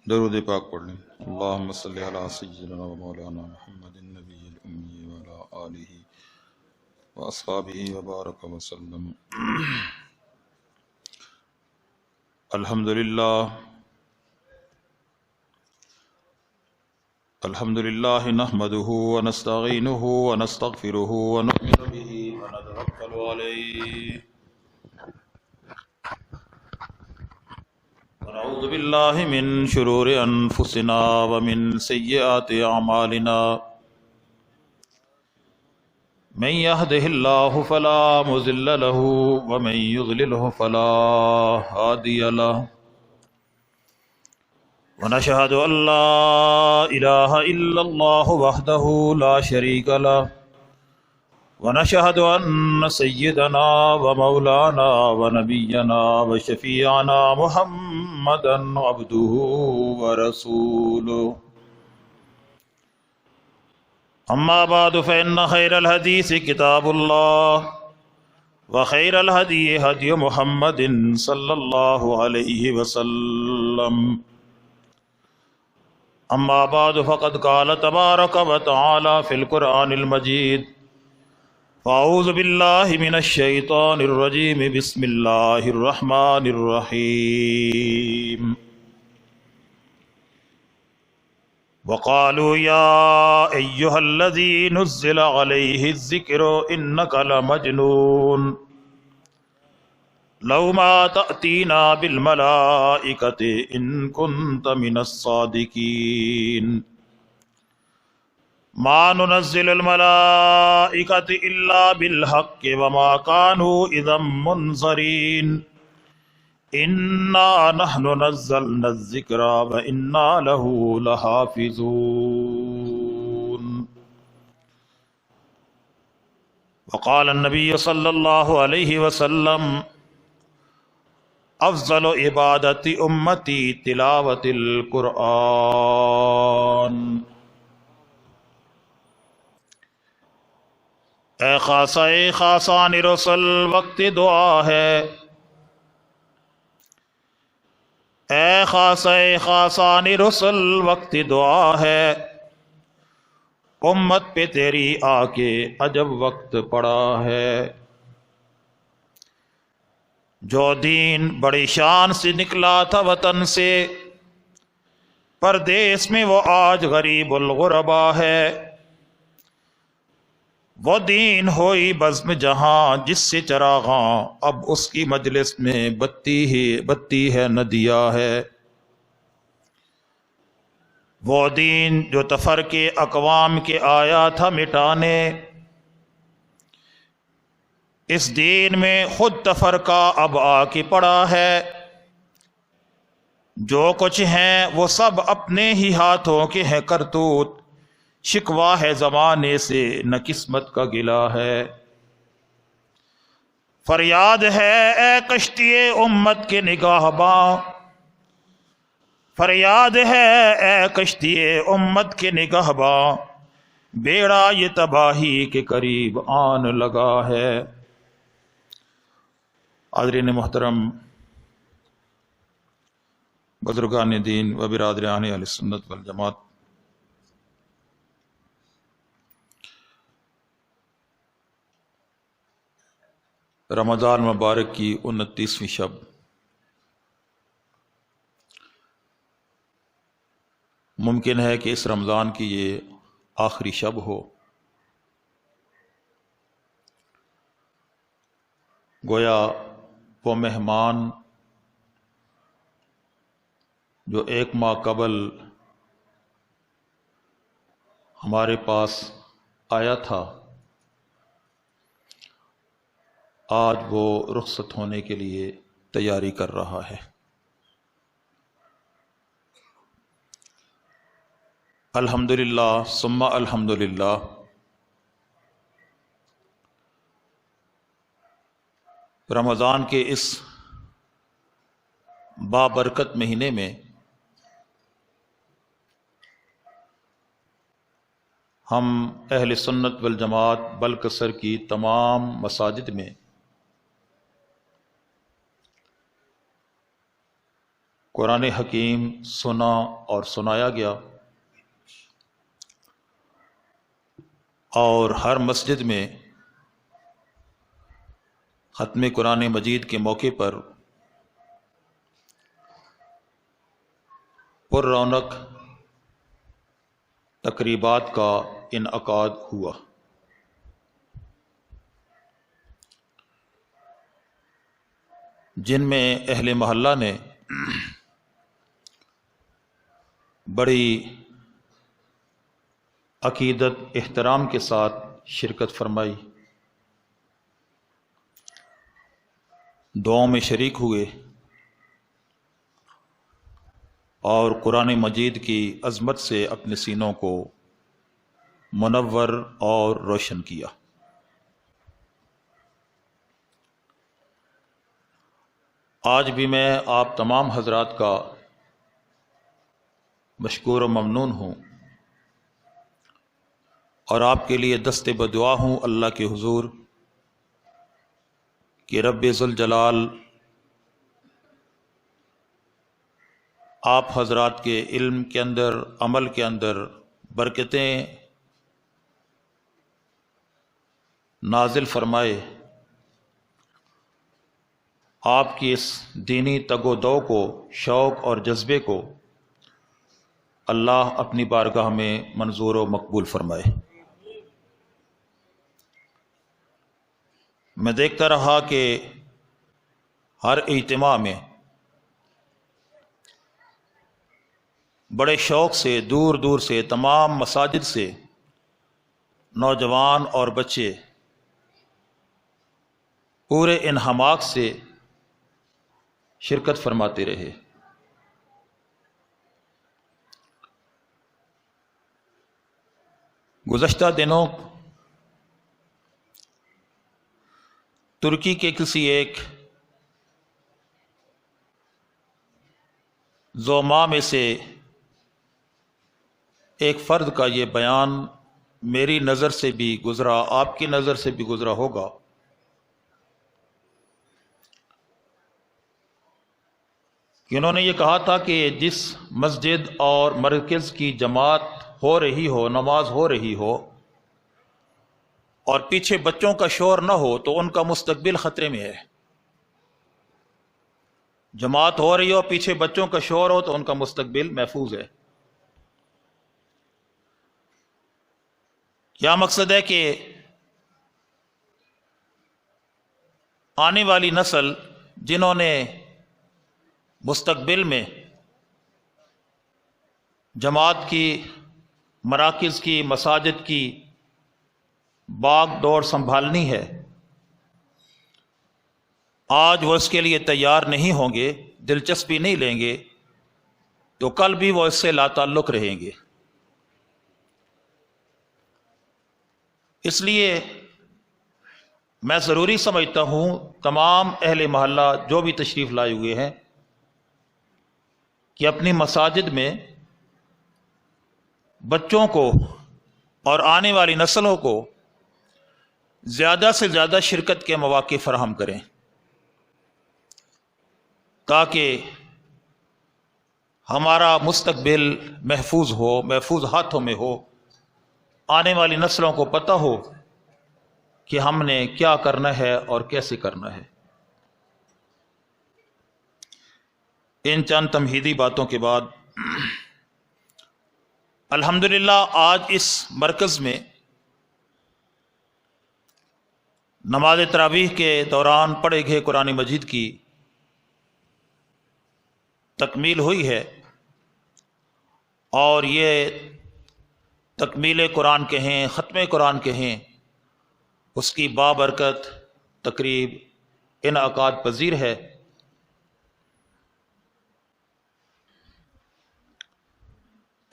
درود پاک پڑھ لیں۔ اللہم صلی علی سیدنا و مولانا محمد النبی الامی وعلی آلہ واصحابہ وبارک وسلم۔ الحمدللہ نحمدہ ونستعینہ ونستغفرہ ونؤمن بہ ونتوکل علیہ ونعوذ باللہ من شرور انفسنا ومن سیئات اعمالنا من يهده الله فلا مضل له ومن يضلله فلا هادي له ونشهد ان لا اله الا الله وحده لا شريك له ونشهد ان سيدنا ومولانا ونبينا وشفيعنا محمدا عبده ورسوله اما بعد فان خير الحديث كتاب الله وخير الهدي هدي محمد صلى الله عليه وسلم اما بعد فقد قال تبارك وتعالى في القرآن المجيد فاعوذ بالله من الشيطان الرجيم بسم الله الرحمن الرحيم وقالوا يا أيها الذي نزل عليه الذكر إنك لمجنون لو ما تأتينا بالملائكة إن كنت من الصادقين ما ننزل الملائكة إلا بالحق وما كانوا إذا منظرين إنا نحن نزلنا الذكر وإنا له لحافظون وقال النبي صلى الله عليه وسلم افضل عبادت امتی تلاوت القرآن۔ اے خاصان رسل وقت دعا ہے، اے خاصان رسل وقت دعا ہے، امت پہ تیری آ کے عجب وقت پڑا ہے۔ جو دین بڑی شان سے نکلا تھا وطن سے، پردیس میں وہ آج غریب الغربا ہے۔ وہ دین ہوئی بزم جہاں جس سے چراغاں، اب اس کی مجلس میں بتی ہے نہ دیا ہے۔ وہ دین جو تفرقے اقوام کے آیا تھا مٹانے، اس دین میں خود تفرقہ اب آ کے پڑا ہے۔ جو کچھ ہیں وہ سب اپنے ہی ہاتھوں کے ہیں کرتوت، شکوہ ہے زمانے سے نہ قسمت کا گلہ ہے۔ فریاد ہے اے کشتی امت کے نگہباں، فریاد ہے اے کشتی امت کے نگہباں، بیڑا یہ تباہی کے قریب آن لگا ہے۔ حاضرین محترم، بزرگان دین و برادران اہل سنت والجماعت، رمضان مبارک کی 29ویں شب ممکن ہے کہ اس رمضان کی یہ آخری شب ہو۔ گویا وہ مہمان جو 1 ماہ قبل ہمارے پاس آیا تھا، آج وہ رخصت ہونے کے لیے تیاری کر رہا ہے۔ الحمدللہ ثم الحمدللہ، رمضان کے اس بابرکت مہینے میں ہم اہل سنت والجماعت بلکسر کی تمام مساجد میں قرآن حکیم سنا اور سنایا گیا، اور ہر مسجد میں ختم قرآن مجید کے موقع پر پر رونق تقریبات کا انعقاد ہوا۔ جن میں اہل محلہ نے بڑی عقیدت احترام کے ساتھ شرکت فرمائی، دعاؤں میں شریک ہوئے اور قرآن مجید کی عظمت سے اپنے سینوں کو منور اور روشن کیا۔ آج بھی میں آپ تمام حضرات کا مشکور و ممنون ہوں، اور آپ کے لیے دست بدعا ہوں اللہ کے حضور کہ رب ذوالجلال آپ حضرات کے علم کے اندر، عمل کے اندر برکتیں نازل فرمائے، آپ کی اس دینی تگ و دو کو، شوق اور جذبے کو اللہ اپنی بارگاہ میں منظور و مقبول فرمائے۔ میں دیکھتا رہا کہ ہر اجتماع میں بڑے شوق سے دور دور سے تمام مساجد سے نوجوان اور بچے پورے انہماک سے شرکت فرماتے رہے۔ گزشتہ دنوں ترکی کے کسی ایک زعماء میں سے ایک فرد کا یہ بیان میری نظر سے بھی گزرا، آپ کی نظر سے بھی گزرا ہوگا، کہ انہوں نے یہ کہا تھا کہ جس مسجد اور مرکز کی جماعت ہو رہی ہو، نماز ہو رہی ہو اور پیچھے بچوں کا شور نہ ہو تو ان کا مستقبل خطرے میں ہے۔ جماعت ہو رہی ہو، پیچھے بچوں کا شور ہو تو ان کا مستقبل محفوظ ہے۔ کیا مقصد ہے کہ آنے والی نسل جنہوں نے مستقبل میں جماعت کی، مراکز کی، مساجد کی باغ دوڑ سنبھالنی ہے، آج وہ اس کے لیے تیار نہیں ہوں گے، دلچسپی نہیں لیں گے، تو کل بھی وہ اس سے لا تعلق رہیں گے۔ اس لیے میں ضروری سمجھتا ہوں تمام اہل محلہ جو بھی تشریف لائے ہوئے ہیں کہ اپنی مساجد میں بچوں کو اور آنے والی نسلوں کو زیادہ سے زیادہ شرکت کے مواقع فراہم کریں، تاکہ ہمارا مستقبل محفوظ ہو، محفوظ ہاتھوں میں ہو، آنے والی نسلوں کو پتہ ہو کہ ہم نے کیا کرنا ہے اور کیسے کرنا ہے۔ ان چند تمہیدی باتوں کے بعد الحمدللہ آج اس مرکز میں نماز تراویح کے دوران پڑھے گئے قرآن مجید کی تکمیل ہوئی ہے، اور یہ تکمیل قرآن کہیں، ختم قرآن کہیں، اس کی بابرکت تقریب انعقاد پذیر ہے۔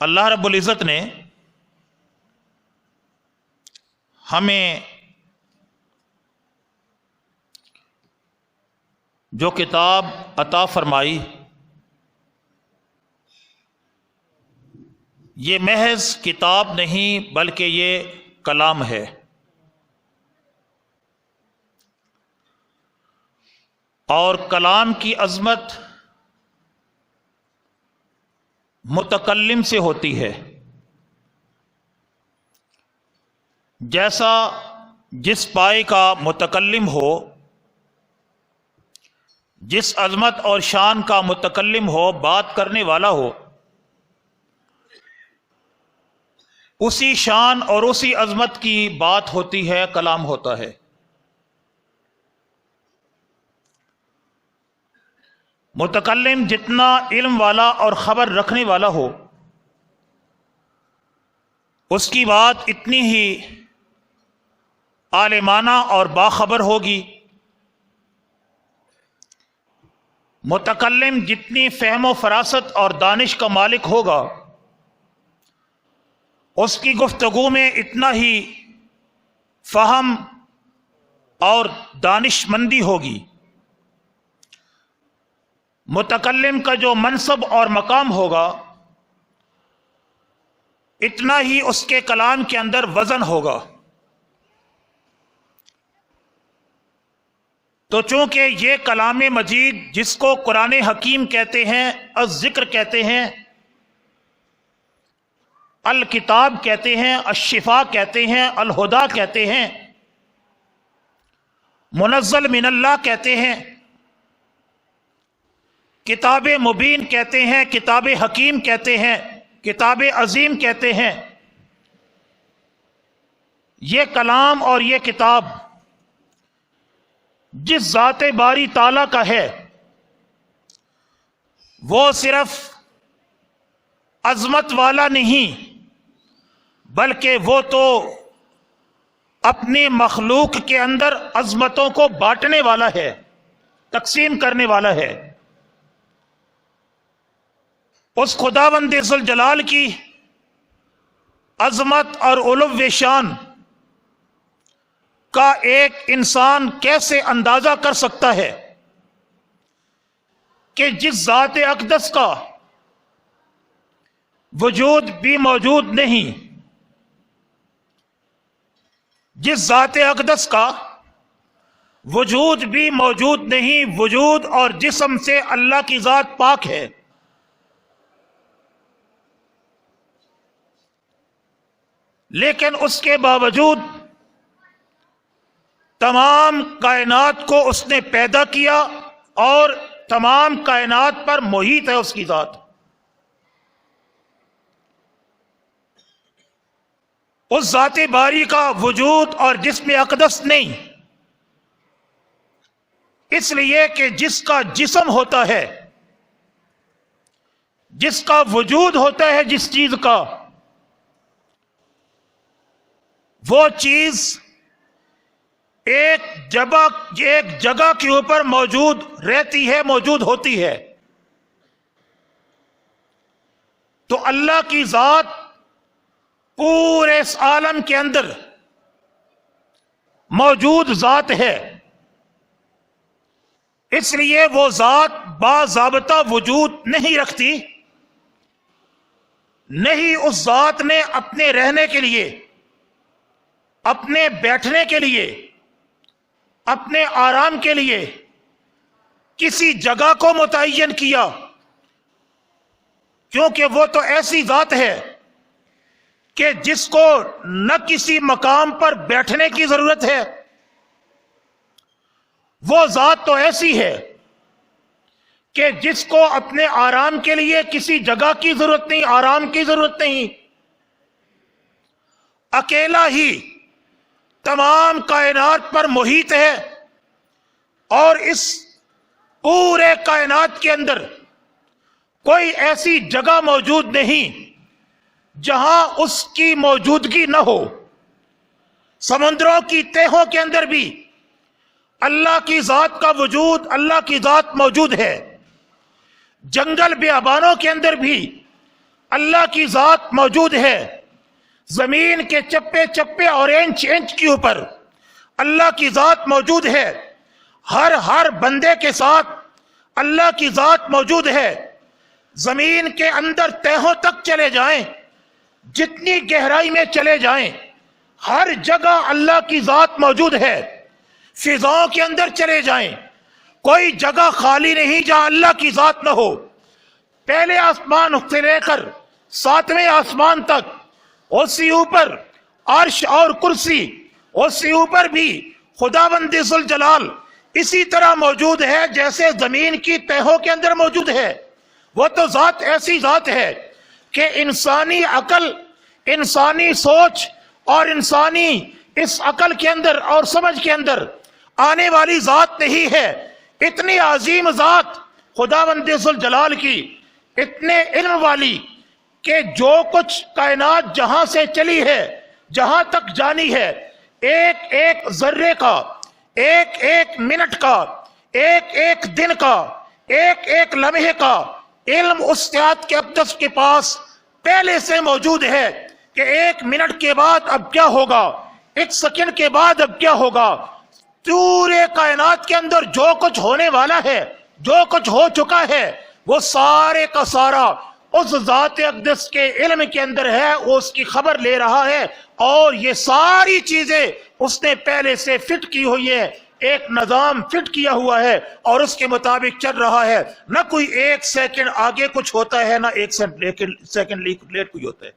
اللہ رب العزت نے ہمیں جو کتاب عطا فرمائی، یہ محض کتاب نہیں بلکہ یہ کلام ہے۔ اور کلام کی عظمت متکلم سے ہوتی ہے. جیسا جس پائے کا متکلم ہو، جس عظمت اور شان کا متکلم ہو، بات کرنے والا ہو، اسی شان اور اسی عظمت کی بات ہوتی ہے، کلام ہوتا ہے. متکلم جتنا علم والا اور خبر رکھنے والا ہو، اس کی بات اتنی ہی عالمانہ اور باخبر ہوگی. متکلم جتنی فہم و فراست اور دانش کا مالک ہوگا، اس کی گفتگو میں اتنا ہی فہم اور دانش مندی ہوگی. متکلم کا جو منصب اور مقام ہوگا، اتنا ہی اس کے کلام کے اندر وزن ہوگا. تو چونکہ یہ کلام مجید جس کو قرآن حکیم کہتے ہیں، الذکر کہتے ہیں، الکتاب کہتے ہیں، الشفا کہتے ہیں، الہدا کہتے ہیں، منزل من اللہ کہتے ہیں، کتاب مبین کہتے ہیں، کتاب حکیم کہتے ہیں، کتاب عظیم کہتے ہیں. یہ کلام اور یہ کتاب جس ذات باری تعالیٰ کا ہے، وہ صرف عظمت والا نہیں، بلکہ وہ تو اپنی مخلوق کے اندر عظمتوں کو بانٹنے والا ہے، تقسیم کرنے والا ہے. اس خداوند ذوالجلال کی عظمت اور علو شان کا ایک انسان کیسے اندازہ کر سکتا ہے کہ جس ذات اقدس کا وجود بھی موجود نہیں، جس ذات اقدس کا وجود بھی موجود نہیں، وجود اور جسم سے اللہ کی ذات پاک ہے، لیکن اس کے باوجود تمام کائنات کو اس نے پیدا کیا اور تمام کائنات پر محیط ہے اس کی ذات. اس ذات باری کا وجود اور جسم اقدس نہیں، اس لیے کہ جس کا جسم ہوتا ہے، جس کا وجود ہوتا ہے، جس چیز کا، وہ چیز ایک جگہ کے اوپر موجود رہتی ہے، موجود ہوتی ہے. تو اللہ کی ذات پورے اس عالم کے اندر موجود ذات ہے، اس لیے وہ ذات باضابطہ وجود نہیں رکھتی. نہیں اس ذات نے اپنے رہنے کے لیے، اپنے بیٹھنے کے لیے، اپنے آرام کے لیے کسی جگہ کو متعین کیا، کیونکہ وہ تو ایسی ذات ہے کہ جس کو نہ کسی مقام پر بیٹھنے کی ضرورت ہے. وہ ذات تو ایسی ہے کہ جس کو اپنے آرام کے لیے کسی جگہ کی ضرورت نہیں، آرام کی ضرورت نہیں. اکیلا ہی تمام کائنات پر محیط ہے، اور اس پورے کائنات کے اندر کوئی ایسی جگہ موجود نہیں جہاں اس کی موجودگی نہ ہو. سمندروں کی تہوں کے اندر بھی اللہ کی ذات کا وجود، اللہ کی ذات موجود ہے. جنگل بیابانوں کے اندر بھی اللہ کی ذات موجود ہے. زمین کے چپے چپے اور انچ انچ کے اوپر اللہ کی ذات موجود ہے. ہر بندے کے ساتھ اللہ کی ذات موجود ہے. زمین کے اندر تہوں تک چلے جائیں، جتنی گہرائی میں چلے جائیں، ہر جگہ اللہ کی ذات موجود ہے. فضاؤں کے اندر چلے جائیں، کوئی جگہ خالی نہیں جہاں اللہ کی ذات نہ ہو. پہلے آسمان سے لے کر 7ویں آسمان تک، اس سے اوپر عرش اور کرسی، اس سے اوپر بھی خداوند ذوالجلال اسی طرح موجود ہے جیسے زمین کی تہوں کے اندر موجود ہے۔ وہ تو ذات ایسی ذات ہے کہ انسانی عقل، انسانی سوچ اور انسانی اس عقل کے اندر اور سمجھ کے اندر آنے والی ذات نہیں ہے۔ اتنی عظیم ذات خداوند ذوالجلال کی، اتنے علم والی کہ جو کچھ کائنات جہاں سے چلی ہے، جہاں تک جانی ہے، ایک ایک ذرے کا، ایک ایک منٹ کا، ایک ایک دن کا، ایک ایک لمحے کا علم اس ذات کے اقدس کے پاس پہلے سے موجود ہے کہ ایک منٹ کے بعد اب کیا ہوگا، ایک سیکنڈ کے بعد اب کیا ہوگا۔ پورے کائنات کے اندر جو کچھ ہونے والا ہے، جو کچھ ہو چکا ہے، وہ سارے کا سارا اس ذات اقدس کے علم کے اندر ہے، وہ اس کی خبر لے رہا ہے، اور یہ ساری چیزیں اس نے پہلے سے فٹ کی ہوئی ہے، ایک نظام فٹ کیا ہوا ہے اور اس کے مطابق چل رہا ہے۔ نہ کوئی ایک سیکنڈ آگے کچھ ہوتا ہے، نہ ایک سیکنڈ لیٹ کوئی ہوتا ہے۔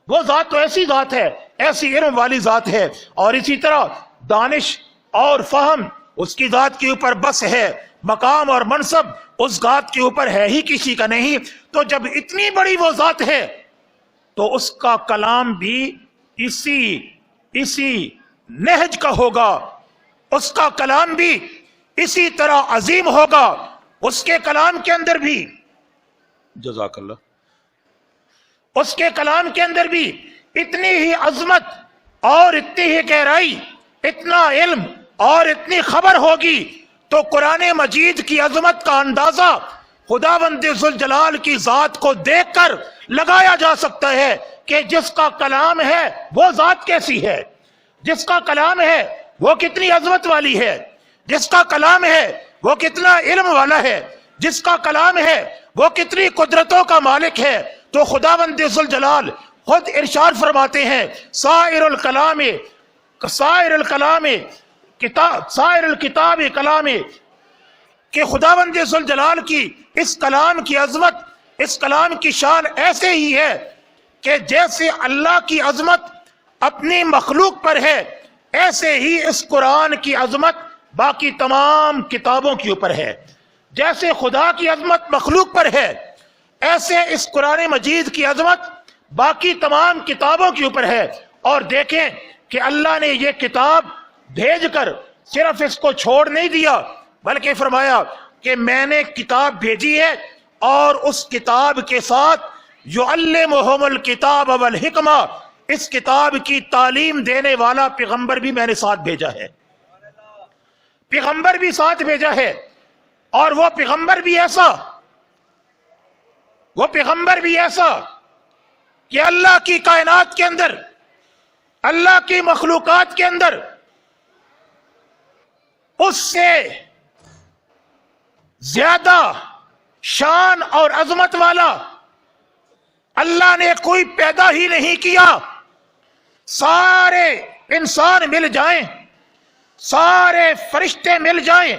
وہ ذات تو ایسی ذات ہے، ایسی علم والی ذات ہے، اور اسی طرح دانش اور فہم اس کی ذات کے اوپر بس ہے، مقام اور منصب اس ذات کے اوپر ہے ہی کسی کا نہیں۔ تو جب اتنی بڑی وہ ذات ہے تو اس کا کلام بھی اسی نہج کا ہوگا، اس کا کلام بھی اسی طرح عظیم ہوگا۔ اس کے کلام کے اندر بھی، جزاک اللہ، اس کے کلام کے اندر بھی اتنی ہی عظمت اور اتنی ہی گہرائی، اتنا علم اور اتنی خبر ہوگی۔ تو قرآن مجید کی عظمت کا اندازہ خداوند ذوالجلال کی ذات کو دیکھ کر لگایا جا سکتا ہے کہ جس کا کلام ہے وہ ذات کیسی ہے، جس کا کلام ہے وہ کتنی عظمت والی ہے، جس کا کلام ہے وہ کتنا علم والا ہے، جس کا کلام ہے وہ کتنی قدرتوں کا مالک ہے۔ تو خداوند ذوالجلال خود ارشاد فرماتے ہیں، سائر الکتاب کلام، کہ خداوند ذوالجلال کی اس کلام کی عظمت، اس کلام کی شان ایسے ہی ہے کہ جیسے اللہ کی عظمت اپنی مخلوق پر ہے، ایسے ہی اس قرآن کی عظمت باقی تمام کتابوں کے اوپر ہے۔ جیسے خدا کی عظمت مخلوق پر ہے، ایسے اس قرآن مجید کی عظمت باقی تمام کتابوں کے اوپر ہے۔ اور دیکھیں کہ اللہ نے یہ کتاب بھیج کر صرف اس کو چھوڑ نہیں دیا، بلکہ فرمایا کہ میں نے کتاب بھیجی ہے اور اس کتاب کے ساتھ یعلمہم الکتاب والحکمہ، اس کتاب کی تعلیم دینے والا پیغمبر بھی میں نے ساتھ بھیجا ہے، پیغمبر بھی ساتھ بھیجا ہے۔ اور وہ پیغمبر بھی ایسا کہ اللہ کی کائنات کے اندر، اللہ کی مخلوقات کے اندر اس سے زیادہ شان اور عظمت والا اللہ نے کوئی پیدا ہی نہیں کیا۔ سارے انسان مل جائیں، سارے فرشتے مل جائیں،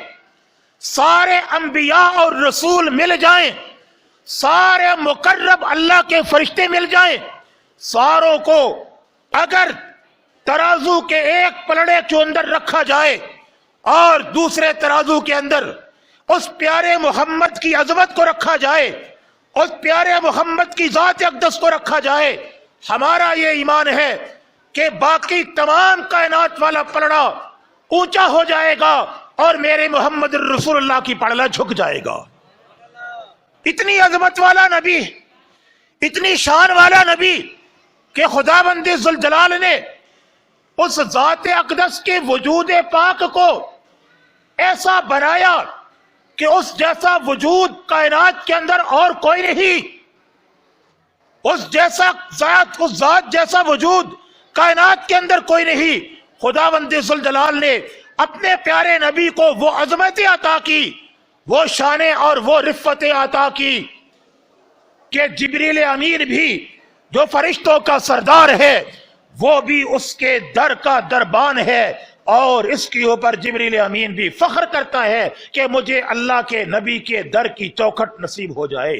سارے انبیاء اور رسول مل جائیں، سارے مقرب اللہ کے فرشتے مل جائیں، ساروں کو اگر ترازو کے ایک پلڑے کے اندر رکھا جائے اور دوسرے ترازو کے اندر اس پیارے محمد کی عظمت کو رکھا جائے، اس پیارے محمد کی ذات اقدس کو رکھا جائے، ہمارا یہ ایمان ہے کہ باقی تمام کائنات والا پلڑا اونچا ہو جائے گا اور میرے محمد رسول اللہ کی پلڑا جھک جائے گا۔ اتنی عظمت والا نبی، اتنی شان والا نبی کہ خداوند ذوالجلال نے اس ذات اقدس کے وجود پاک کو ایسا بنایا کہ اس جیسا وجود کائنات کے اندر اور کوئی نہیں، اس ذات جیسا وجود کائنات کے اندر کوئی نہیں۔ خداوند ذوالجلال نے اپنے پیارے نبی کو وہ عظمتیں عطا کی، وہ شانیں اور وہ رفتیں عطا کی کہ جبریل امین بھی جو فرشتوں کا سردار ہے وہ بھی اس کے در کا دربان ہے، اور اس کے اوپر جبریل امین بھی فخر کرتا ہے کہ مجھے اللہ کے نبی کے در کی چوکھٹ نصیب ہو جائے۔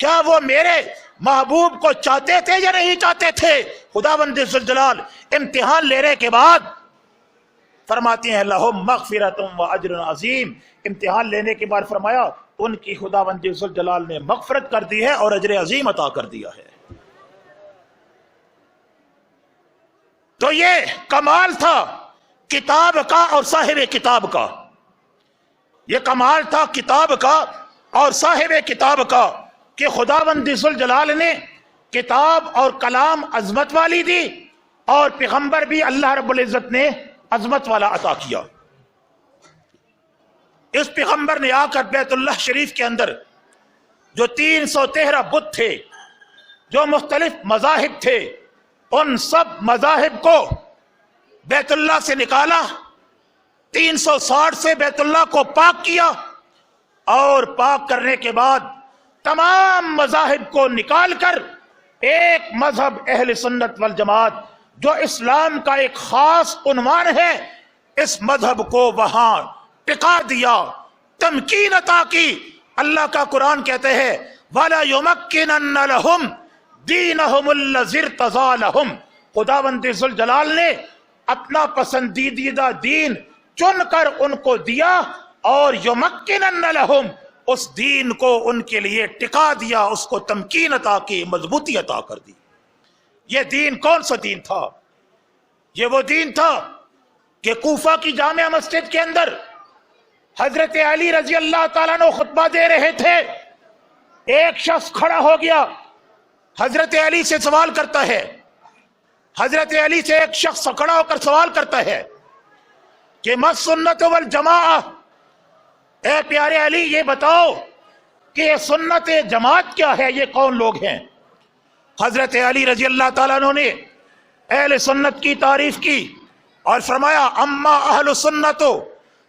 کیا وہ میرے محبوب کو چاہتے تھے یا نہیں چاہتے تھے؟ خداوند ذوالجلال امتحان لینے کے بعد فرماتے ہیں لہم مغفرۃ و اجر عظیم. امتحان لینے کے بعد فرمایا ان کی خداوند ذوالجلال نے مغفرت کر دی ہے اور اجر عظیم عطا کر دیا ہے. تو یہ کمال تھا کتاب کا اور صاحب کتاب کا. یہ کمال تھا کتاب کا اور صاحب کتاب کا کہ خداوند ذوالجلال نے کتاب اور کلام عظمت والی دی اور پیغمبر بھی اللہ رب العزت نے عظمت والا عطا کیا. اس پیغمبر نے آ کر بیت اللہ شریف کے اندر جو 313 بت تھے، جو مختلف مذاہب تھے، ان سب مذاہب کو بیت اللہ سے نکالا، 360 سے بیت اللہ کو پاک کیا، اور پاک کرنے کے بعد تمام مذاہب کو نکال کر ایک مذہب اہل سنت والجماعت جو اسلام کا ایک خاص عنوان ہے، اس مذہب کو وہاں ٹکا دیا، تمکین عطا کی. اللہ کا قرآن کہتے ہیں وَلَا يُمَكِّنَنَّ لَهُمْ دِينَهُمُ الَّذِي ارْتَضَىٰ لَهُمْ. خداوند ذوالجلال نے اپنا پسندیدہ دین چن کر ان کو دیا اور یمکنن لہم، اس دین کو ان کے لیے ٹکا دیا، اس کو تمکین عطا کی، مضبوطی عطا کر دی. یہ دین کون سا دین تھا؟ یہ وہ دین تھا کہ کوفہ کی جامع مسجد کے اندر حضرت علی رضی اللہ تعالیٰ عنہ خطبہ دے رہے تھے. ایک شخص کھڑا ہو گیا، حضرت علی سے سوال کرتا ہے. حضرت علی سے ایک شخص کھڑا ہو کر سوال کرتا ہے کہ ما سنت والجماعہ، اے پیارے علی یہ بتاؤ کہ یہ سنت جماعت کیا ہے، یہ کون لوگ ہیں؟ حضرت علی رضی اللہ تعالیٰ عنہ نے اہل سنت کی تعریف کی اور فرمایا اما اہل سنت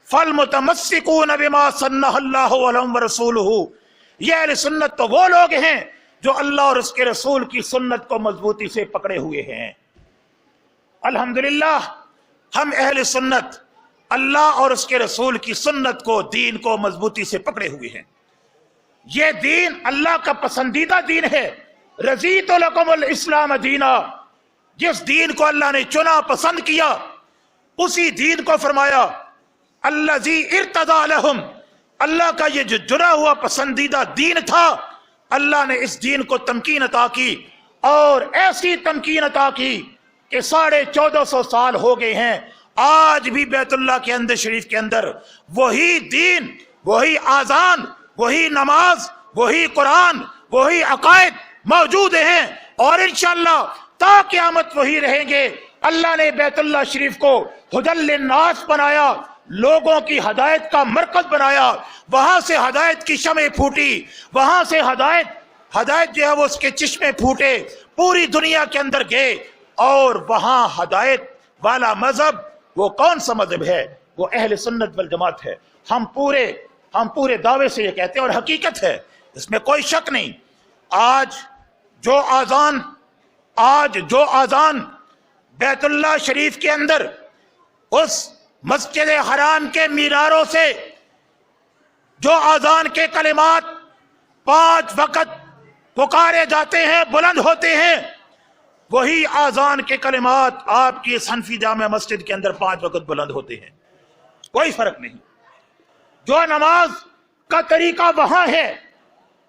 فالمتمسکون بما سنہ اللہ ولہم ورسولہ. یہ اہل سنت تو وہ لوگ ہیں جو اللہ اور اس کے رسول کی سنت کو مضبوطی سے پکڑے ہوئے ہیں. الحمدللہ ہم اہل سنت اللہ اور اس کے رسول کی سنت کو، دین کو مضبوطی سے پکڑے ہوئے ہیں. یہ دین اللہ کا پسندیدہ دین ہے. رضیت لکم الاسلام دینا، جس دین کو اللہ نے چنا، پسند کیا، اسی دین کو فرمایا الذی ارتضی لہم. اللہ کا یہ جو چنا ہوا پسندیدہ دین تھا، اللہ نے اس دین کو تمکین عطا کی، اور ایسی تمکین عطا کی کہ 1450 سال ہو گئے ہیں، آج بھی بیت اللہ کے اندر شریف کے اندر وہی دین، وہی آذان، وہی نماز، وہی قرآن، وہی عقائد موجود ہیں، اور انشاءاللہ تا قیامت وہی رہیں گے. اللہ نے بیت اللہ شریف کو ہدی للناس بنایا، لوگوں کی ہدایت کا مرکز بنایا. وہاں سے ہدایت کی شمع پھوٹی، وہاں سے ہدایت جو ہے وہ اس کے چشمے پھوٹے، پوری دنیا کے اندر گئے، اور وہاں ہدایت والا مذہب وہ کون سا مذہب ہے؟ وہ اہل سنت والجماعت ہے. ہم پورے دعوے سے یہ کہتے ہیں، اور حقیقت ہے، اس میں کوئی شک نہیں. آج جو آذان بیت اللہ شریف کے اندر اس مسجد حرام کے میناروں سے جو آذان کے کلمات 5 وقت پکارے جاتے ہیں، بلند ہوتے ہیں، وہی آذان کے کلمات آپ کی حنفی جامع مسجد کے اندر 5 وقت بلند ہوتے ہیں. کوئی فرق نہیں. جو نماز کا طریقہ وہاں ہے،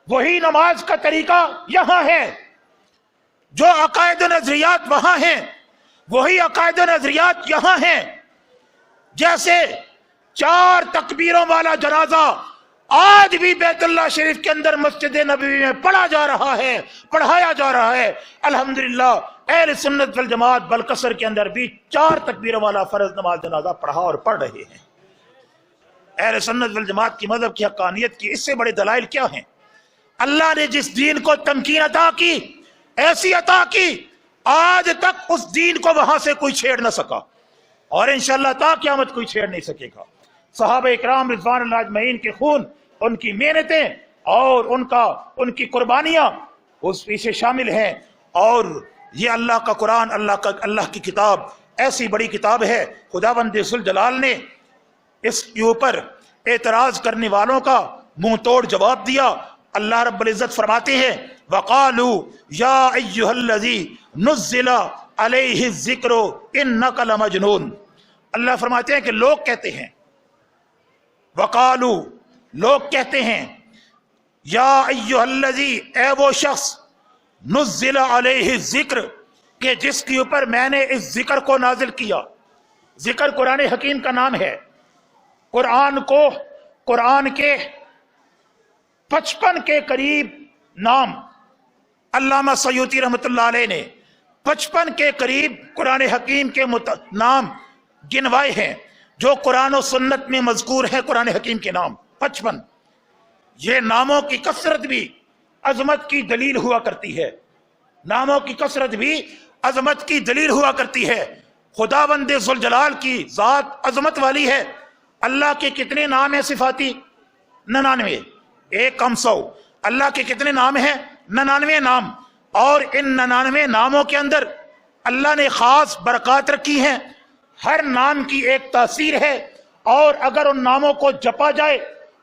وہی نماز کا طریقہ یہاں ہے. جو عقائد و نظریات وہاں ہیں، وہی عقائد و نظریات یہاں ہیں. جیسے 4 تکبیروں والا جنازہ آج بھی بیت اللہ شریف کے اندر مسجد نبوی میں پڑھایا جا رہا ہے. الحمدللہ اہل سنت والجماعت بلکسر کے اندر بھی 4 تکبیروں والا فرض نماز جنازہ پڑھا اور پڑھ رہے ہیں. اہل سنت والجماعت کی مذہب کی حقانیت کی اس سے بڑے دلائل کیا ہیں؟ اللہ نے جس دین کو تمکین عطا کی، ایسی عطا کی، آج تک اس دین کو وہاں سے کوئی چھیڑ نہ سکا، اور انشاءاللہ تا قیامت کوئی چھیڑ نہیں سکے گا. صحابہ اکرام رضوان اللہ اجمعین کے خون، ان کی محنتیں اور ان کی قربانیاں اس پیچھے شامل ہیں. اور یہ اللہ کا قرآن، اللہ کی کتاب ایسی بڑی کتاب ہے. خداوند ذوالجلال نے اس کے اوپر اعتراض کرنے والوں کا منہ توڑ جواب دیا. اللہ رب العزت فرماتے ہیں وَقَالُوا يَا أَيُّهَا الَّذِي نُزِّلَ عَلَيْهِ الذِّكْرُ إِنَّكَ لَمَجْنُونَ۔ اللہ فرماتے ہیں کہ لوگ کہتے ہیں، وَقَالُوا لوگ کہتے ہیں، یا ایھا الذی اے وہ شخص، نزل علیہ الذکر کہ جس کے اوپر میں نے اس ذکر کو نازل کیا۔ ذکر قرآن حکیم کا نام ہے۔ قرآن کے 55 کے قریب نام علامہ سیوطی رحمۃ اللہ علیہ نے 55 کے قریب قرآن حکیم کے نام گنوائے ہیں جو قرآن و سنت میں مذکور ہے۔ قرآن حکیم کے نام 55، یہ ناموں کی کثرت بھی عظمت کی دلیل ہوا کرتی ہے۔ ناموں کی کثرت بھی عظمت کی دلیل ہوا کرتی ہے۔ خداوند ذوالجلال کی ذات عظمت والی ہے۔ اللہ کے کتنے نام ہیں صفاتی؟ 99، 100۔ اللہ کے کتنے نام ہیں؟ 99 نام۔ اور ان 99 ناموں کے اندر اللہ نے خاص برکات رکھی ہیں۔ ہر نام کی ایک تاثیر ہے، اور اگر ان ناموں کو جپا جائے،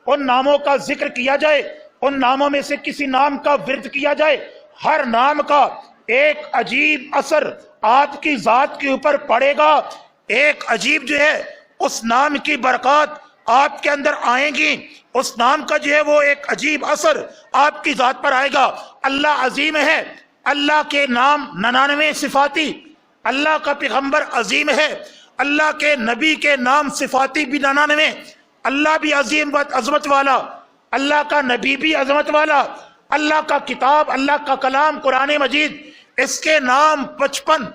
ان ناموں کا ذکر کیا جائے، ان ناموں میں سے کسی نام کا ورد کیا جائے، ہر نام کا ایک عجیب اثر آپ کی ذات کے اوپر پڑے گا۔ ایک عجیب جو ہے اس نام کی برکات آپ کے اندر آئیں گی، اس نام کا جو ہے وہ ایک عجیب اثر آپ کی ذات پر آئے گا۔ اللہ عظیم ہے، اللہ کے نام 99 صفاتی، اللہ کا پیغمبر عظیم ہے، اللہ کے نبی کے نام صفاتی بھی 99، اللہ بھی عظیم عظمت والا، اللہ کا نبی بھی عظمت والا، اللہ کا کتاب، اللہ کا کلام قرآن مجید، اس کے نام 55،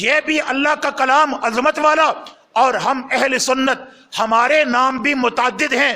یہ بھی اللہ کا کلام عظمت والا۔ اور ہم اہل سنت، ہمارے نام بھی متعدد ہیں،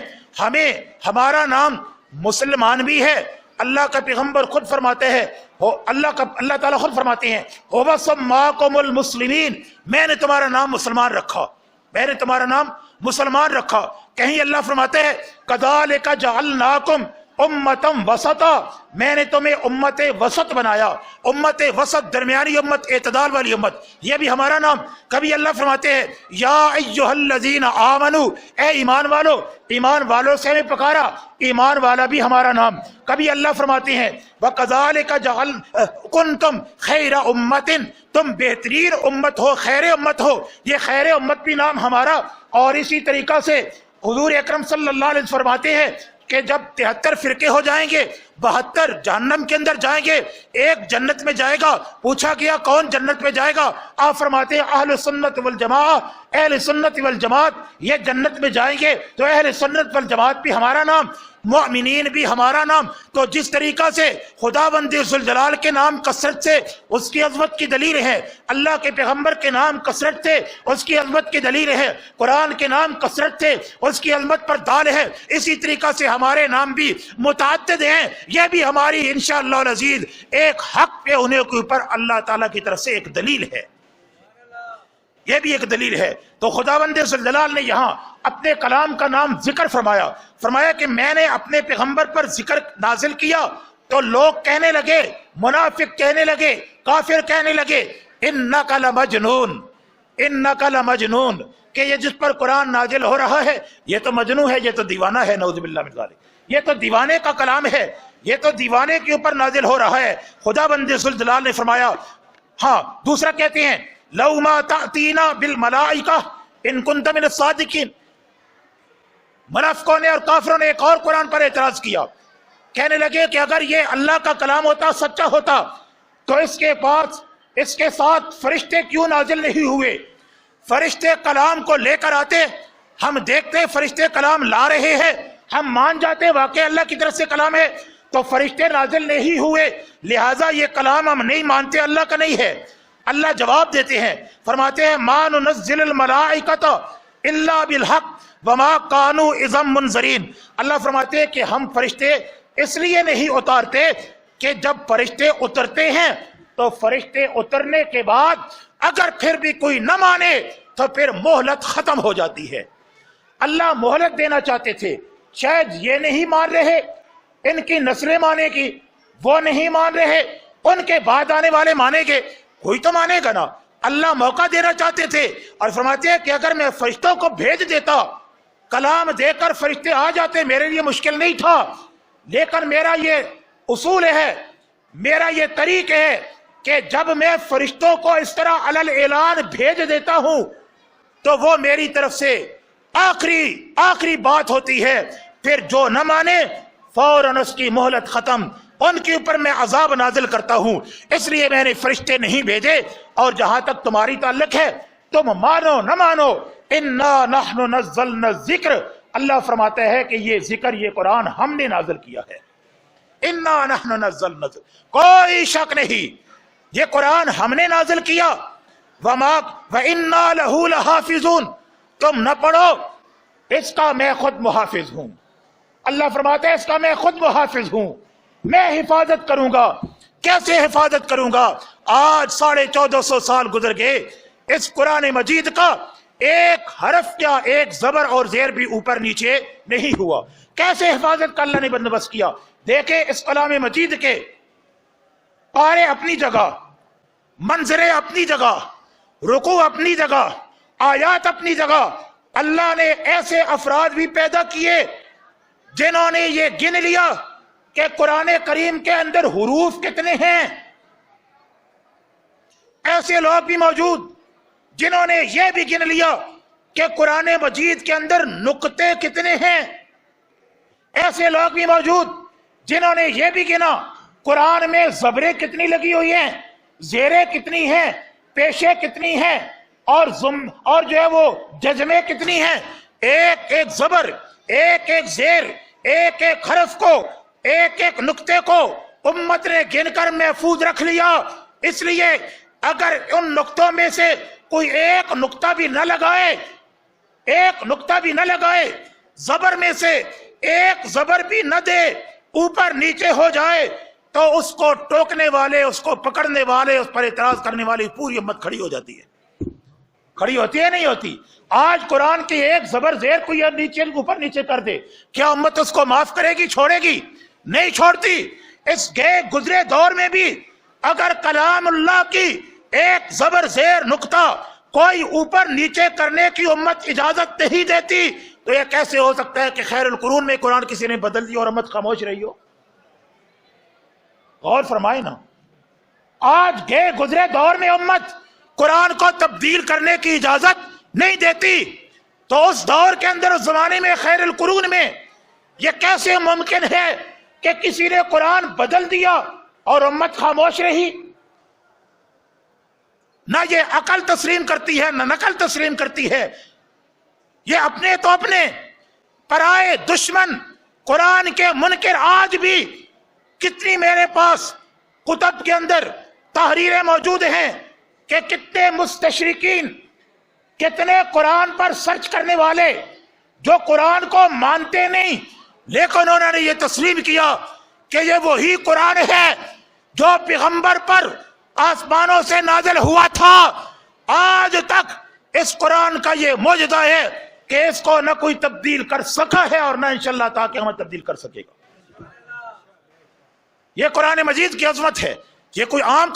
ہمارا نام مسلمان بھی ہے۔ اللہ کا پیغمبر خود فرماتے ہیں، اللہ تعالیٰ خود فرماتے ہیں هُوَ سَمَّاكُمُ الْمُسْلِمِينَ، میں نے تمہارا نام مسلمان رکھا، میں نے تمہارا نام مسلمان رکھا۔ کہیں اللہ فرماتے ہیں كَذَلِكَ جَعَلْنَاكُمْ امتم وسطا، میں نے تمہیں امت وسط بنایا، امت وسط، درمیانی امت، اعتدال والی امت، یہ بھی ہمارا نام۔ کبھی اللہ فرماتے ہیں یا ایھا الذین آمنو، اے ایمان والو، ایمان والوں سے ہمیں پکارا، ایمان والا بھی ہمارا نام۔ کبھی اللہ فرماتے ہیں وَكَذَلِكَ كُنْتُمْ خَيْرَ أُمَّةٍ، تم بہترین امت ہو، خیر امت ہو، یہ خیر امت بھی نام ہمارا۔ اور اسی طریقہ سے حضور اکرم صلی اللہ علیہ وسلم فرماتے ہیں کہ جب 73 فرقے ہو جائیں گے، 72 جہنم کے اندر جائیں گے، ایک جنت میں جائے گا۔ پوچھا گیا کون جنت میں جائے گا؟ آپ فرماتے ہیں اہل سنت والجماعہ، اہل سنت والجماعت یہ جنت میں جائیں گے۔ تو اہل سنت والجماعت بھی ہمارا نام، مؤمنین بھی ہمارا نام۔ تو جس طریقہ سے خداوند ذوالجلال کے نام کثرت سے اس کی عظمت کی دلیل ہے، اللہ کے پیغمبر کے نام کثرت سے اس کی عظمت کی دلیل ہے، قرآن کے نام کثرت سے اس کی عظمت پر دال ہے، اسی طریقہ سے ہمارے نام بھی متعدد ہیں۔ یہ بھی ہماری انشاءاللہ العزیز ایک حق پہ ہونے کے اوپر اللہ تعالیٰ کی طرف سے ایک دلیل ہے، یہ بھی ایک دلیل ہے۔ تو خداوند ذوالجلال نے یہاں اپنے کلام کا نام ذکر فرمایا کہ میں نے اپنے پیغمبر پر ذکر نازل کیا۔ تو لوگ کہنے لگے، منافق کہنے لگے، کافر کہنے لگے انک لمجنون، انک لمجنون، کہ یہ جس پر قرآن نازل ہو رہا ہے یہ تو مجنون ہے، یہ تو دیوانہ ہے، نعوذ باللہ من ذالک، یہ تو دیوانے کا کلام ہے، یہ تو دیوانے کے اوپر نازل ہو رہا ہے۔ خداوند ذوالجلال نے فرمایا۔ ہاں دوسرا کہتے ہیں لو ما تأتینا بالملائکہ ان کنت من الصادقین۔ منافقوں نے اور کافروں نے ایک اور قرآن پر اعتراض کیا، کہنے لگے کہ اگر یہ اللہ کا کلام ہوتا، سچا ہوتا، تو اس کے ساتھ فرشتے کیوں نازل نہیں ہوئے؟ فرشتے کلام کو لے کر آتے، ہم دیکھتے فرشتے کلام لا رہے ہیں، ہم مان جاتے واقعی اللہ کی طرف سے کلام ہے، تو فرشتے نازل نہیں ہوئے، لہٰذا یہ کلام ہم نہیں مانتے، اللہ کا نہیں ہے۔ اللہ جواب دیتے ہیں، فرماتے ہیں ما ننزل الملائکۃ الا بالحق وما كانوا اذا منذرین۔ اللہ فرماتے ہیں کہ ہم فرشتے اس لیے نہیں اتارتے کہ جب فرشتے اترتے ہیں تو فرشتے اترنے کے بعد اگر پھر بھی کوئی نہ مانے تو پھر مہلت ختم ہو جاتی ہے۔ اللہ مہلت دینا چاہتے تھے، شاید یہ نہیں مان رہے، ان کی نسلیں مانے گی، وہ نہیں مان رہے، ان کے بعد آنے والے مانیں گے، کوئی تو مانے گا نا۔ اللہ موقع دینا چاہتے تھے اور فرماتے ہیں کہ اگر میں فرشتوں کو بھیج دیتا، کلام دے کر فرشتے آ جاتے، میرے لیے مشکل نہیں تھا، لیکن میرا یہ اصول ہے، میرا یہ طریق ہے کہ جب میں فرشتوں کو اس طرح علل اعلان بھیج دیتا ہوں تو وہ میری طرف سے آخری بات ہوتی ہے، پھر جو نہ مانے فوراً اس کی مہلت ختم، ان کے اوپر میں عذاب نازل کرتا ہوں۔ اس لیے میں نے فرشتے نہیں بھیجے۔ اور جہاں تک تمہاری تعلق ہے، تم مانو نہ مانو، انا نحن نزلنا الذکر، اللہ فرماتا ہے کہ یہ ذکر، یہ قرآن ہم نے نازل کیا ہے۔ انا نحن نزلنا الذکر، کوئی شک نہیں، یہ قرآن ہم نے نازل کیا۔ وَإِنَّا لَهُ لَحَافِظُونَ، تم نہ پڑھو، اس کا میں خود محافظ ہوں۔ اللہ فرماتا ہے اس کا میں خود محافظ ہوں، میں حفاظت کروں گا۔ کیسے حفاظت کروں گا؟ آج 1450 سال گزر گئے، اس قرآن مجید کا ایک حرف یا ایک زبر اور زیر بھی اوپر نیچے نہیں ہوا۔ کیسے حفاظت کا اللہ نے بندوبست کیا؟ دیکھیں اس کلام مجید کے پارے اپنی جگہ، منظرے اپنی جگہ، رکوع اپنی جگہ، آیات اپنی جگہ، اللہ نے ایسے افراد بھی پیدا کیے جنہوں نے یہ گن لیا کہ قرآن کریم کے اندر حروف کتنے ہیں۔ ایسے لوگ بھی موجود جنہوں نے یہ بھی گن لیا کہ قرآن مجید کے اندر نقطے کتنے ہیں۔ ایسے لوگ بھی موجود جنہوں نے یہ بھی گنا قرآن میں زبریں کتنی لگی ہوئی ہیں، زیریں کتنی ہیں، پیشے کتنی ہیں، اور جو ہے وہ جزمیں کتنی ہیں۔ ایک ایک زبر، ایک ایک زیر، ایک ایک حرف کو، ایک ایک نقطے کو امت نے گن کر محفوظ رکھ لیا۔ اس لیے اگر ان نقطوں میں سے کوئی ایک نقطہ بھی نہ لگائے، ایک نقطہ بھی نہ لگائے، زبر میں سے ایک زبر بھی نہ دے، اوپر نیچے ہو جائے، تو اس کو ٹوکنے والے، اس کو پکڑنے والے، اس پر اعتراض کرنے والی پوری امت کھڑی ہو جاتی ہے۔ کھڑی ہوتی ہے نہیں ہوتی؟ آج قرآن کی ایک زبر زیر کو یا نیچے اوپر نیچے کر دے، کیا امت اس کو معاف کرے گی، چھوڑے گی؟ نہیں چھوڑتی۔ اس گئے گزرے دور میں بھی اگر کلام اللہ کی ایک زبر زیر نقطہ کوئی اوپر نیچے کرنے کی امت اجازت نہیں دیتی تو یہ کیسے ہو سکتا ہے کہ خیر القرون میں قرآن کسی نے بدل دیا اور امت خاموش رہی ہو؟ غور فرمائے نا۔ آج گئے گزرے دور میں امت قرآن کو تبدیل کرنے کی اجازت نہیں دیتی، تو اس دور کے اندر، اس زمانے میں، خیر القرون میں، یہ کیسے ممکن ہے کہ کسی نے قرآن بدل دیا اور امت خاموش رہی؟ نہ یہ عقل تسلیم کرتی ہے، نہ نقل تسلیم کرتی ہے۔ یہ اپنے تو اپنے، پرائے دشمن قرآن کے منکر آج بھی کتنی میرے پاس کتب کے اندر تحریریں موجود ہیں کہ کتنے مستشرقین، کتنے قرآن پر سرچ کرنے والے جو قرآن کو مانتے نہیں لیکن انہوں نے یہ تسلیم کیا کہ یہ وہی قرآن ہے جو پیغمبر پر آسمانوں سے نازل ہوا تھا۔ آج تک اس قرآن کا یہ معجزہ ہے کہ اس کو نہ کوئی تبدیل کر سکا ہے اور نہ انشاءاللہ تعالی قیامت تبدیل کر سکے گا۔ یہ قرآن مجید کی عظمت ہے۔ یہ کوئی عام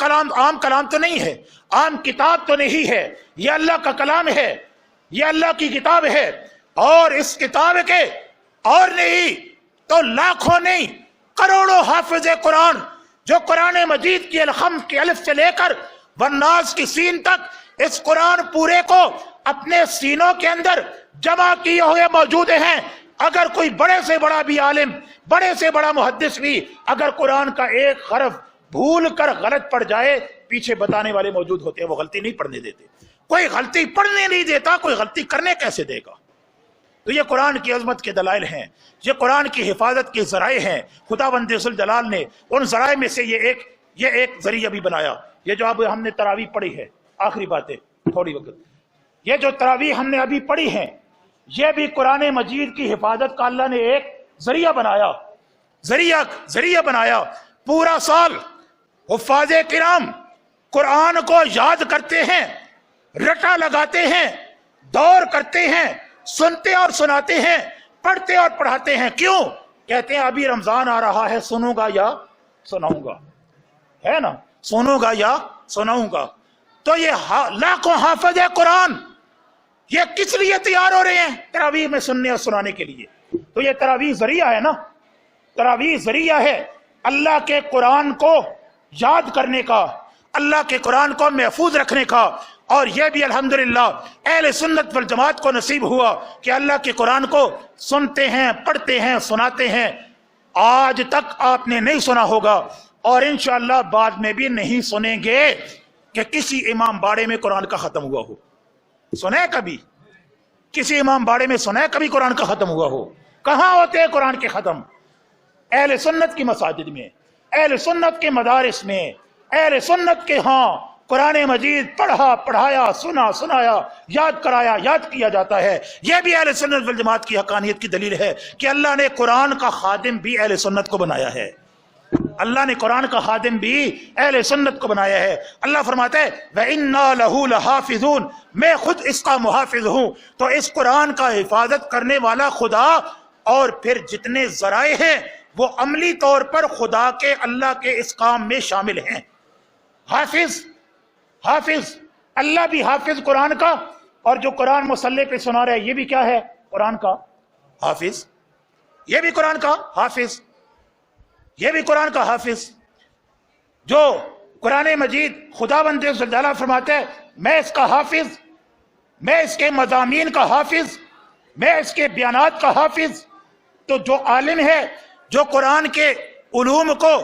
کلام تو نہیں ہے، عام کتاب تو نہیں ہے، یہ اللہ کا کلام ہے، یہ اللہ کی کتاب ہے۔ اور اس کتاب کے اور نہیں تو لاکھوں نہیں کروڑوں حافظ قرآن جو قرآن مجید کی الحمد کی الف سے لے کر والناس کی سین تک اس قرآن پورے کو اپنے سینوں کے اندر جمع کیے ہوئے موجود ہیں۔ اگر کوئی بڑے سے بڑا بھی عالم، بڑے سے بڑا محدث بھی اگر قرآن کا ایک حرف بھول کر غلط پڑ جائے، پیچھے بتانے والے موجود ہوتے ہیں، وہ غلطی نہیں پڑھنے دیتے۔ کوئی غلطی پڑھنے نہیں دیتا، کوئی غلطی کرنے کیسے دے گا؟ تو یہ قرآن کی عظمت کے دلائل ہیں، یہ قرآن کی حفاظت کے ذرائع ہیں۔ خداوند ذوالجلال نے ان ذرائع میں سے یہ ایک ذریعہ بھی بنایا۔ یہ جو اب ہم نے تراویح پڑھی ہے، آخری باتیں تھوڑی وقت، یہ جو تراویح ہم نے ابھی پڑھی ہیں، یہ بھی قرآن مجید کی حفاظت کا اللہ نے ایک ذریعہ بنایا۔ پورا سال حفاظ کرام قرآن کو یاد کرتے ہیں، رٹا لگاتے ہیں، دور کرتے ہیں، سنتے اور سناتے ہیں، پڑھتے اور پڑھاتے ہیں۔ کیوں؟ کہتے ہیں ابھی رمضان آ رہا ہے، سنوں گا یا سناؤں گا، ہے نا، سنوں گا یا سناؤں گا۔ تو یہ لاکھوں حافظ قرآن یہ کس لیے تیار ہو رہے ہیں؟ تراویح میں سننے اور سنانے کے لیے۔ تو یہ تراویح ذریعہ ہے نا، تراویح ذریعہ ہے اللہ کے قرآن کو یاد کرنے کا، اللہ کے قرآن کو محفوظ رکھنے کا، اور یہ بھی الحمدللہ اہل سنت والجماعت کو نصیب ہوا کہ اللہ کے قرآن کو سنتے ہیں، پڑھتے ہیں، سناتے ہیں۔ آج تک آپ نے نہیں سنا ہوگا اور انشاءاللہ بعد میں بھی نہیں سنیں گے کہ کسی امام باڑے میں قرآن کا ختم ہوا ہو۔ سنا ہے کبھی؟ کسی امام باڑے میں سنا ہے کبھی قرآن کا ختم ہوا ہو؟ کہاں ہوتے ہیں قرآن کے ختم؟ اہل سنت کی مساجد میں، اہل سنت کے مدارس میں، اہل سنت کے ہاں قرآن مجید پڑھا، پڑھایا، سنا، سنایا، یاد کرایا، یاد کیا جاتا ہے۔ یہ بھی اہل سنت والجماعت کی حقانیت کی دلیل ہے کہ اللہ نے قرآن کا خادم بھی اہل سنت کو بنایا ہے۔ اللہ نے قرآن کا خادم بھی اہل سنت کو بنایا ہے۔ اللہ فرماتا ہے وَإِنَّا لَهُ لَحَافِظُونَ، میں خود اس کا محافظ ہوں۔ تو اس قرآن کا حفاظت کرنے والا خدا، اور پھر جتنے ذرائع ہیں وہ عملی طور پر خدا کے، اللہ کے اس کام میں شامل ہیں۔ حافظ، حافظ، اللہ بھی حافظ قرآن کا، اور جو قرآن مصلی پہ سنا رہا ہے یہ بھی کیا ہے؟ قرآن کا حافظ۔ یہ بھی قرآن کا حافظ، یہ بھی قرآن کا حافظ۔ جو قرآن مجید خداوند ذو الجلال فرماتا ہے میں اس کا حافظ، میں اس کے مضامین کا حافظ، میں اس کے بیانات کا حافظ۔ تو جو عالم ہے، جو قرآن کے علوم کو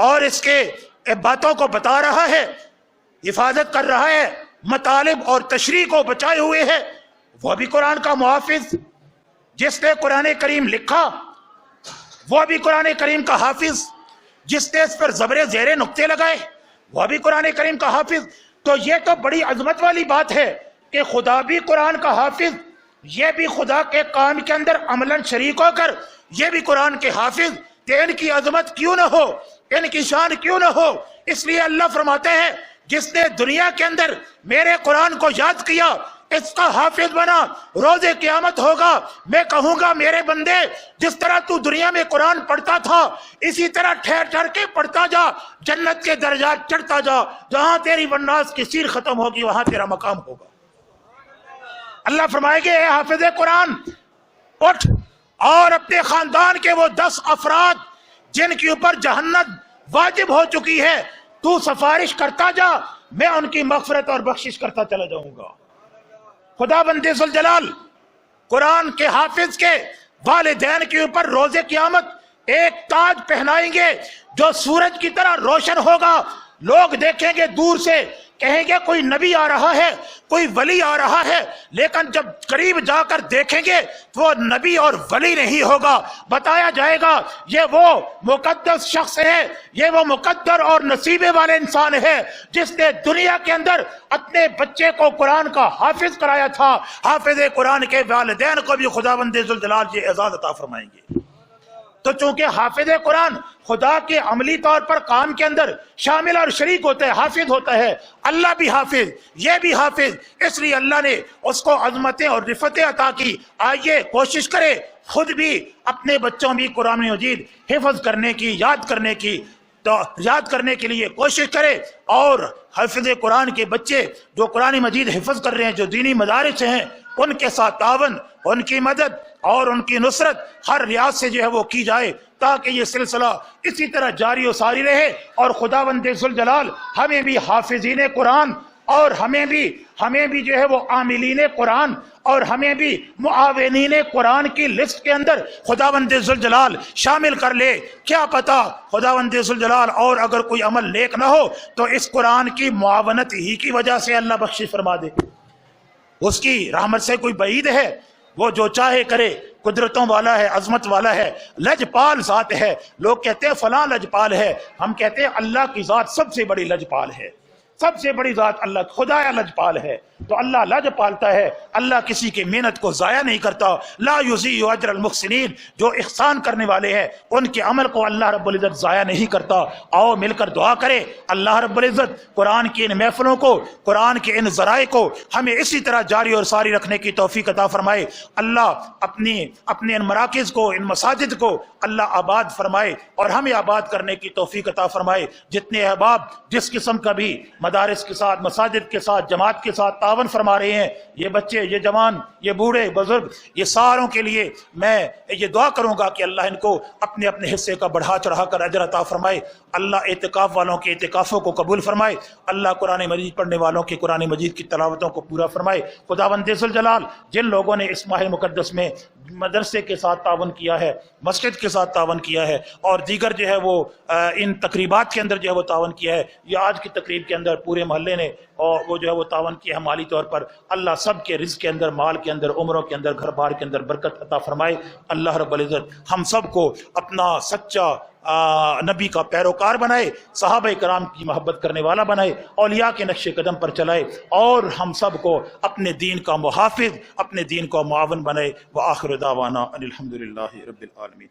اور اس کے باتوں کو بتا رہا ہے، حفاظت کر رہا ہے، مطالب اور تشریح کو بچائے ہوئے ہے، وہ بھی قرآن کا محافظ۔ جس نے قرآن کریم لکھا وہ بھی قرآن کریم کا حافظ، جس نے اس پر زبر زیر نقطے لگائے وہ بھی قرآن کریم کا حافظ۔ تو یہ تو بڑی عظمت والی بات ہے کہ خدا بھی قرآن کا حافظ، یہ بھی خدا کے کام کے اندر عملاً شریک ہو کر یہ بھی قرآن کے حافظ۔ کہ ان کی عظمت کیوں نہ ہو، ان کی شان کیوں نہ ہو؟ اس لیے اللہ فرماتے ہیں جس نے دنیا کے اندر میرے قرآن کو یاد کیا، اس کا حافظ بنا، روز قیامت ہوگا میں کہوں گا میرے بندے جس طرح تو دنیا میں قرآن پڑھتا تھا اسی طرح ٹھہر ٹھہر کے پڑھتا جا، جنت کے درجات چڑھتا جا، جہاں تیری والناس کی سیر ختم ہوگی وہاں تیرا مقام ہوگا۔ اللہ فرمائے گے اے حافظ قرآن اٹھ اور اپنے خاندان کے وہ 10 افراد جن کے اوپر جہنم واجب ہو چکی ہے تو سفارش کرتا جا، میں ان کی مغفرت اور بخشش کرتا چلا جاؤں گا۔ خداوند ذو الجلال قرآن کے حافظ کے والدین کے اوپر روز قیامت ایک تاج پہنائیں گے جو سورج کی طرح روشن ہوگا۔ لوگ دیکھیں گے دور سے، کہیں گے کوئی نبی آ رہا ہے، کوئی ولی آ رہا ہے، لیکن جب قریب جا کر دیکھیں گے تو وہ نبی اور ولی نہیں ہوگا۔ بتایا جائے گا یہ وہ مقدس شخص ہے، یہ وہ مقدر اور نصیبے والے انسان ہے جس نے دنیا کے اندر اپنے بچے کو قرآن کا حافظ کرایا تھا۔ حافظ قرآن کے والدین کو بھی خداوند ذو الجلال یہ اعزاز عطا فرمائیں گے۔ تو چونکہ حافظ قرآن خدا کے عملی طور پر کام کے اندر شامل اور شریک ہوتا ہے، حافظ ہوتا ہے، اللہ بھی حافظ، یہ بھی حافظ، اس لیے اللہ نے اس کو عظمتیں اور رفتیں عطا کی۔ آئیے کوشش کرے خود بھی اپنے بچوں بھی قرآن مجید حفظ کرنے کی، یاد کرنے کی، تو یاد کرنے کے لیے کوشش کرے، اور حافظ قرآن کے بچے جو قرآن مجید حفظ کر رہے ہیں، جو دینی مدارس ہیں، ان کے ساتھ تعاون، ان کی مدد اور ان کی نصرت ہر ریاض سے جو ہے وہ کی جائے، تاکہ یہ سلسلہ اسی طرح جاری و ساری رہے، اور خداوند ذو الجلال ہمیں بھی حافظین قرآن اور ہمیں بھی جو ہے وہ عاملین قرآن اور ہمیں بھی معاونین قرآن کی لسٹ کے اندر خداوند ذو الجلال شامل کر لے۔ کیا پتا خداوند ذو الجلال اور اگر کوئی عمل نیک نہ ہو تو اس قرآن کی معاونت ہی کی وجہ سے اللہ بخشش فرما دے۔ اس کی رحمت سے کوئی بعید ہے؟ وہ جو چاہے کرے، قدرتوں والا ہے، عظمت والا ہے، لجپال ذات ہے۔ لوگ کہتے ہیں فلاں لجپال ہے، ہم کہتے ہیں اللہ کی ذات سب سے بڑی لجپال ہے، سب سے بڑی ذات اللہ خدا لجپال ہے۔ تو اللہ لج پالتا ہے، اللہ کسی کی محنت کو ضائع نہیں کرتا۔ لا یضیع اجر المحسنین، جو احسان کرنے والے ہیں ان کے عمل کو اللہ رب العزت ضائع نہیں کرتا۔ آؤ مل کر دعا کرے اللہ رب العزت قرآن کی ان محفلوں کو، قرآن کے ان ذرائع کو ہمیں اسی طرح جاری اور ساری رکھنے کی توفیق عطا فرمائے۔ اللہ اپنے ان مراکز کو، ان مساجد کو اللہ آباد فرمائے اور ہمیں آباد کرنے کی توفیق عطا فرمائے۔ جتنے احباب جس قسم کا بھی مدارس کے ساتھ، مساجد کے ساتھ، جماعت کے ساتھ تعاون فرما رہے ہیں، یہ بچے، یہ جوان، یہ بوڑھے بزرگ، یہ ساروں کے لیے میں یہ دعا کروں گا کہ اللہ ان کو اپنے اپنے حصے کا بڑھا چڑھا کر اجر عطا فرمائے، اللہ اعتکاف والوں کے اعتکافوں کو قبول فرمائے، اللہ قرآن مجید پڑھنے والوں کے قرآن مجید کی تلاوتوں کو پورا فرمائے۔ خداوند ذوالجلال جن لوگوں نے اس ماہ مقدس میں مدرسے کے ساتھ تعاون کیا ہے، مسجد کے ساتھ تعاون کیا ہے، اور دیگر جو ہے وہ ان تقریبات کے اندر جو ہے وہ تعاون کیا ہے، یہ آج کی تقریب کے اندر پورے محلے نے اور وہ جو ہے وہ تعاون کیا ہے مالی طور پر، اللہ سب کے رزق کے اندر، مال کے اندر، عمروں کے اندر، گھر بار کے اندر برکت عطا فرمائے۔ اللہ رب العزت ہم سب کو اپنا سچا نبی کا پیروکار بنائے، صحابہ کرام کی محبت کرنے والا بنائے، اولیاء کے نقش قدم پر چلائے، اور ہم سب کو اپنے دین کا محافظ، اپنے دین کا معاون بنائے۔ وآخر دعوانا ان الحمدللہ رب العالمین۔